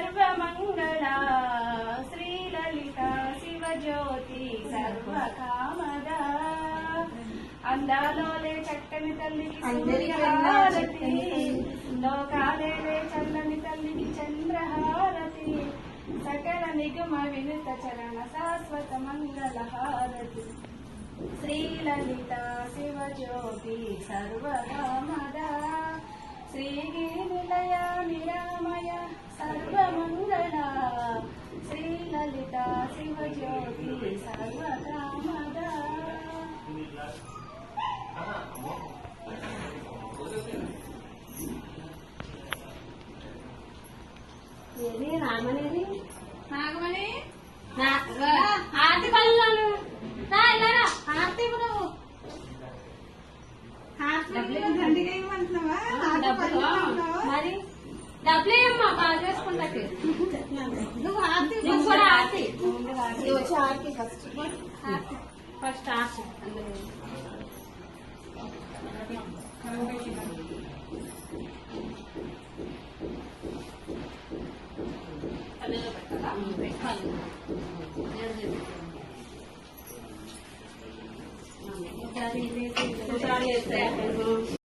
సర్వమంగళ శ్రీలలిత శివజ్యోతి సర్వకామద అందాలోలే చక్కని తల్లికి సూర్యహారతి లోకాలేలే చల్లని తల్లికి చంద్రహారతి సకల నిగమ వినుత చరణ శాశ్వత మంగళ హారతి శ్రీలలిత శివజ్యోతి సర్వకామద శ్రీగిరి నిలయ నిరామయ సర్వమంగళ శ్రీలలిత శివజ్యోతి సర్వకామద ఏది రామనేది నాగమణి ఆర్తి పళ్ళు ఆర్తి నువ్వు మరి డబ్బులు ఏమ్మా బాగా చేసుకుంటా నువ్వు ఆర్తి నువ్వు కూడా ఆర్తి వచ్చి ఆర్తి ఫస్ట్ ఫస్ట్ ఆర్తి పెట్టాలా